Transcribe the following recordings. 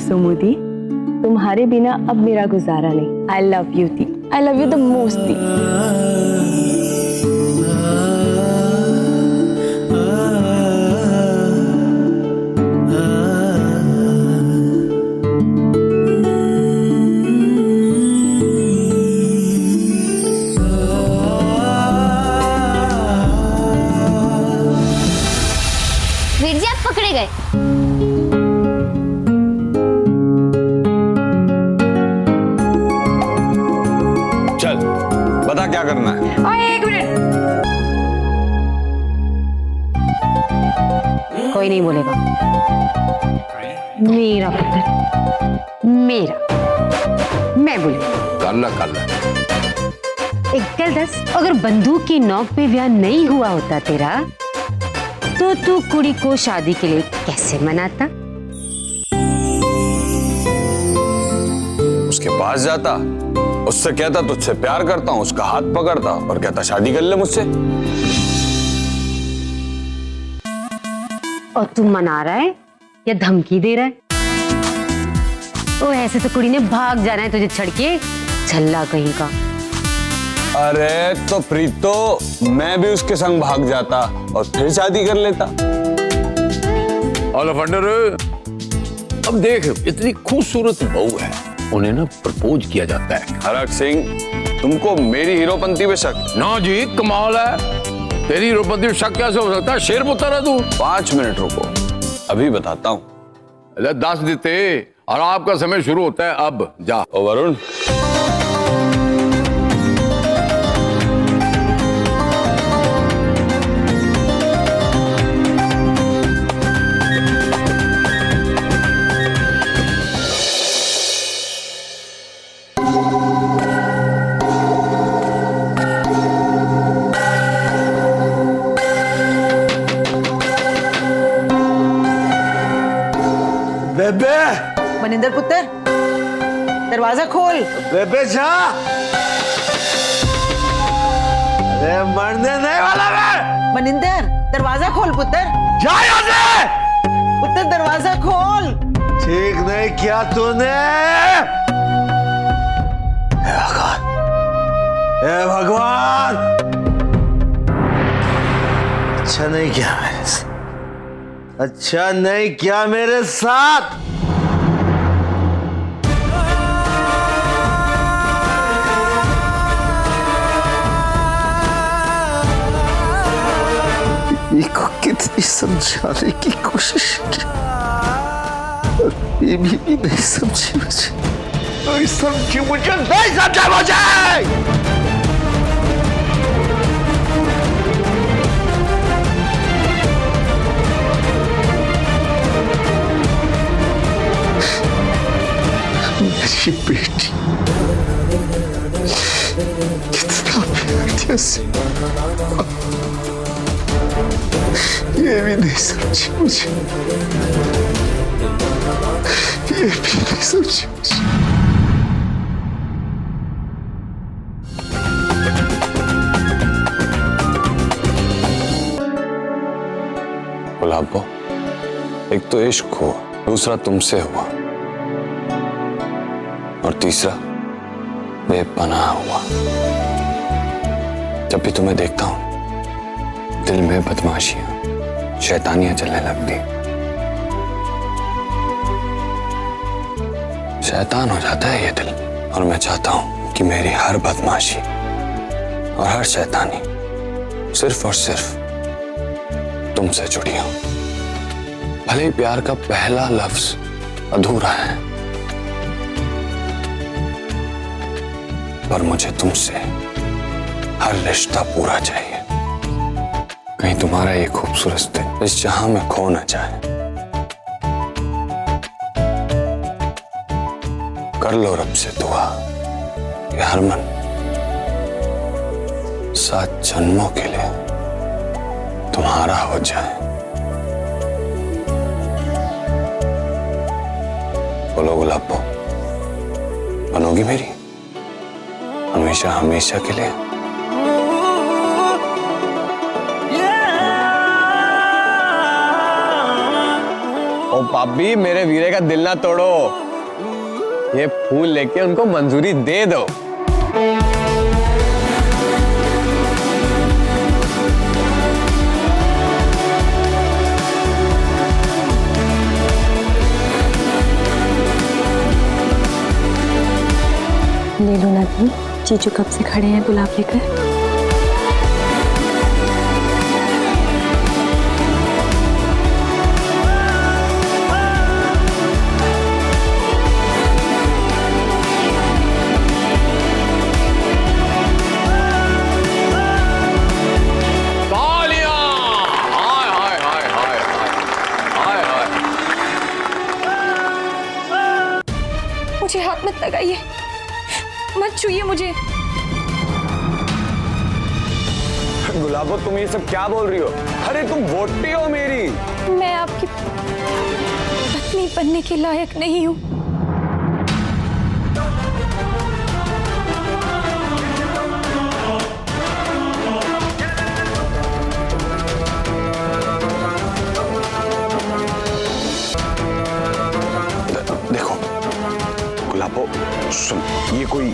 सुमुदी, तुम्हारे बिना अब मेरा गुजारा नहीं। आई लव यू दी, I love you the most दी। वीर जी आप पकड़े गए। चल बता क्या करना है। एक मिनट, कोई नहीं बोलेगा। मेरा पुत्र, मेरा, मैं बोलूं। कर ला। एक गल दस, अगर बंदूक की नोक पे ब्याह नहीं हुआ होता तेरा, तो तू कुड़ी को शादी के लिए कैसे मनाता? उसके पास जाता, उससे कहता तुझसे प्यार करता हूँ, उसका हाथ पकड़ता और कहता शादी कर ले मुझसे। और तू मना रहा है या धमकी दे रहा है? ओ ऐसे तो कुड़ी ने भाग जाना है तुझे छड़ के, छल्ला कहीं का। अरे तो प्रीतो, मैं भी उसके संग भाग जाता और फिर शादी कर लेता। ऑलफंडर, अब देख इतनी खूबसूरत बहू है, उन्हें ना प्रपोज किया जाता है। हरक सिंह, तुमको मेरी हीरोपंती पे शक? ना जी, कमाल है। तेरी हीरोपंती पे शक कैसे हो सकता है? शेर पुत्र है तू। 5 मिनट रुको, अभी बताता हूँ। 10 देते और आपका समय शुरू होता है अब। जा। ओ वरुण, बेबे, मनिंदर पुत्र, दरवाजा खोल। बेबे जा। अरे मरने नहीं वाला मैं। मनिंदर, दरवाजा खोल पुत्र। जा यहाँ से। पुत्र दरवाजा खोल। ठीक नहीं किया तूने। हे भगवान, अच्छा नहीं किया मेरे साथ, अच्छा नहीं किया मेरे साथ। को कितनी समझाने की कोशिश की, ये भी नहीं समझी मुझे, नहीं समझी मुझे, नहीं समझा मुझे। मेरी बेटी कितना प्यार दिया से, ये भी नहीं समझी मुझे, ये भी नहीं समझी मुझे। गुलाबो, एक तो इश्क हुआ, दूसरा तुमसे हुआ, और तीसरा बेपनाह हुआ। जब भी तुम्हें देखता हूं, दिल में बदमाशियां, शैतानियां चलने लगती। शैतान हो जाता है ये दिल, और मैं चाहता हूं कि मेरी हर बदमाशी और हर शैतानी सिर्फ और सिर्फ तुमसे जुड़ी हो। भले ही प्यार का पहला लफ्ज अधूरा है, पर मुझे तुमसे हर रिश्ता पूरा चाहिए। कहीं तुम्हारा ये खूबसूरत दिल इस जहां में खो न जाए। कर लो रब से दुआ कि हरमन 7 जन्मों के लिए तुम्हारा हो जाए। बोलो गुलाबो, बनोगी मेरी हमेशा हमेशा के लिए? ओ पापी, मेरे वीरे का दिल ना तोड़ो, ये फूल लेके उनको मंजूरी दे दो। ले लो ना तुम, जीजू कब से खड़े हैं गुलाब लेकर। मुझे हाथ मत लगाइए, मत छूइए मुझे। गुलाबो, तुम ये सब क्या बोल रही हो? अरे तुम वोटी हो मेरी। मैं आपकी पत्नी बनने के लायक नहीं हूँ। देखो गुलाबो, सुन, ये कोई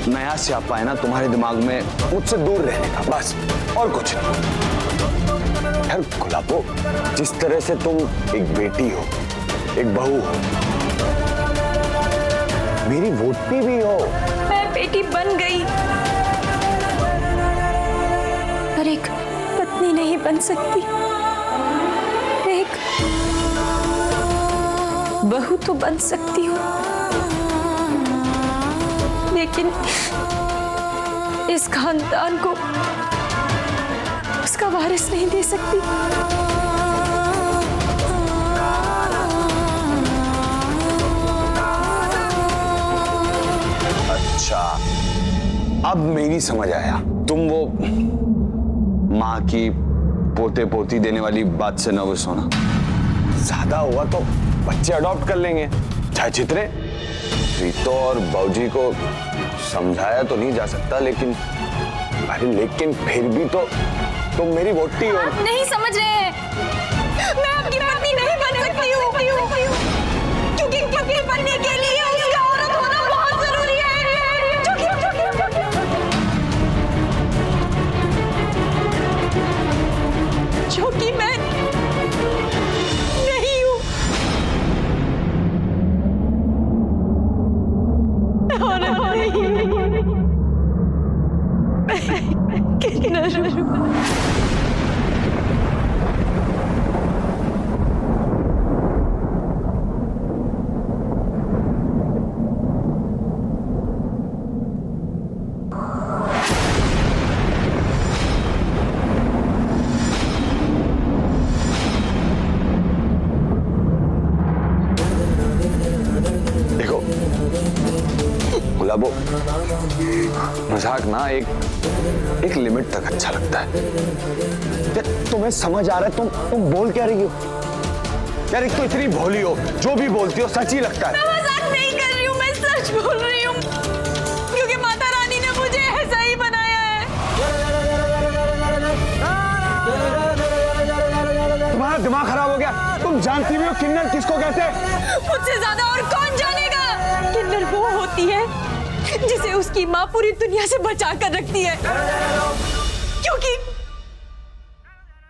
नया स्यापा है ना तुम्हारे दिमाग में मुझसे दूर रहने का, बस, और कुछ नहीं। यार गुलाबो, जिस तरह से तुम एक बेटी हो, एक बहू हो, मेरी वोटी भी हो। मैं बेटी बन गई, पर एक पत्नी नहीं बन सकती। एक बहू तो बन सकती हूँ, लेकिन इस खानदान को उसका वारिस नहीं दे सकती। अच्छा, अब मेरी समझ आया। तुम वो माँ की पोते पोती देने वाली बात से नर्वस होना। ज्यादा हुआ तो बच्चे अडॉप्ट कर लेंगे, चाहे जितने। रीतो और बाबूजी को समझाया तो नहीं जा सकता, लेकिन फिर भी तो तुम मेरी वोटी हो। आप नहीं समझ रहे हैं, मैं आपकी पत्नी नहीं बन सकती हूँ, क्योंकि पत्नी बनने के लिए उसका औरत होना बहुत जरूरी है। जो कि मैं नहीं हूँ। देखो गुलाबो, मजाक ना एक लिमिट तक अच्छा लगता है। तुम्हें समझ आ रहा है तुम बोल क्या रही हो? यार एक तो इतनी भोली हो, जो भी बोलती हो सच ही लगता है। मैं मजाक नहीं कर रही हूँ, मैं सच बोल रही हूँ, क्योंकि माता रानी ने मुझे ऐसा ही बनाया है। तुम्हारा दिमाग खराब हो गया? तुम जानती भी हो किन्नर किसको कहते हैं? मुझसे ज्यादा और कौन जानेगा? किन्नर वो होती है जिसे उसकी माँ पूरी दुनिया से बचा कर रखती है,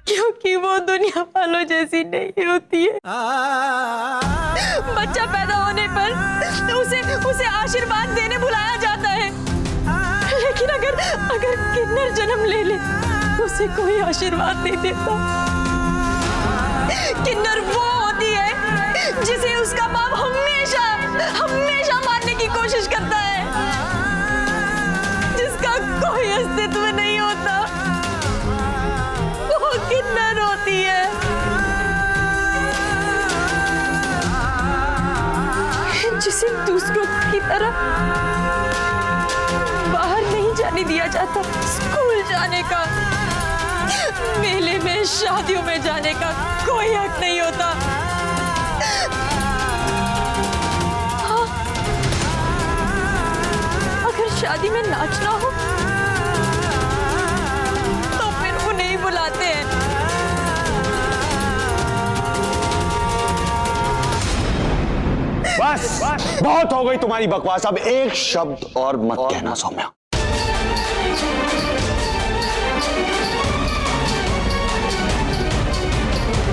क्योंकि वो दुनिया वालों जैसी नहीं होती है। बच्चा पैदा होने पर उसे आशीर्वाद देने बुलाया जाता है, लेकिन अगर किन्नर जन्म ले ले उसे कोई आशीर्वाद नहीं देता। किन्नर वो होती है जिसे उसका बाप हमेशा मारने की कोशिश करता है, जिसका कोई अस्तित्व नहीं होता, वो किन्नर होती है। जिसे दूसरों की तरह बाहर नहीं जाने दिया जाता, स्कूल जाने का, मेले में, शादियों में जाने का कोई हक नहीं होता। हाँ, अगर शादी में नाचना हो तो फिर उन्हें ही बुलाते हैं। बस बहुत हो गई तुम्हारी बकवास। अब एक शब्द और मत कहना सौम्या।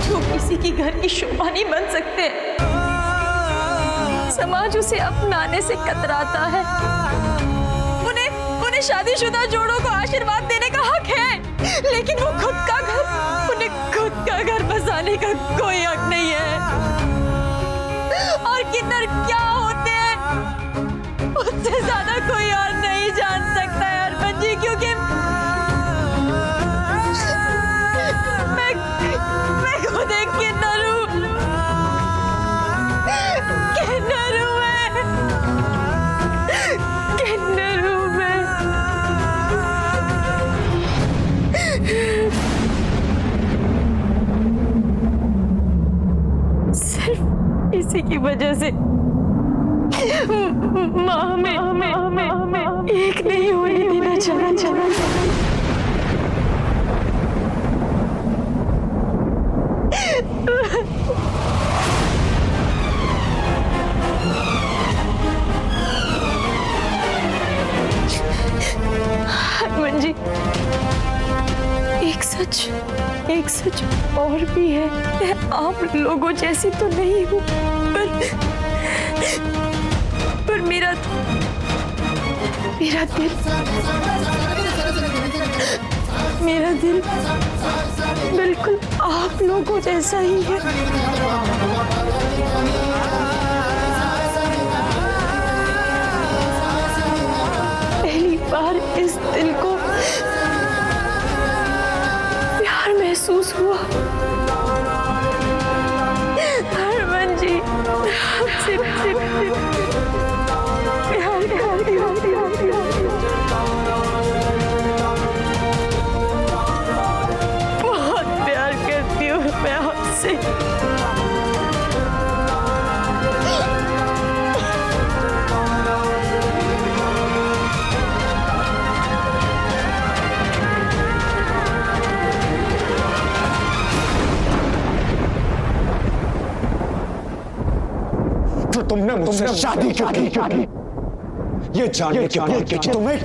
वो किसी की घर की शोभा नहीं बन सकते। समाज उसे अपनाने से कतराता है। उन्हें शादीशुदा जोड़ों को आशीर्वाद देने का हक है, लेकिन वो उन्हें खुद का घर बसाने का कोई हक नहीं है। और किन्नर क्या होते हैं उससे ज्यादा कोई और नहीं जान सकता है हरमन जी, क्योंकि मैं खुद एक किन्नर हूँ। किन्नर हूँ मैं। सिर्फ इसी की वजह से माँ हमें एक नहीं होने देना चला। हनुमान जी, एक सच और भी है। मैं आप लोगों जैसी तो नहीं हूँ, पर मेरा दिल बिल्कुल आप लोगों जैसा ही है। पहली बार इस दिल को प्यार महसूस हुआ। हनुमान जी, सिर्फ प्यार करती हूँ। बहुत प्यार करती हूँ मैं आपसे। तो तुमने मुझसे शादी क्यों की? ये जानने के बाद कि तुम्हें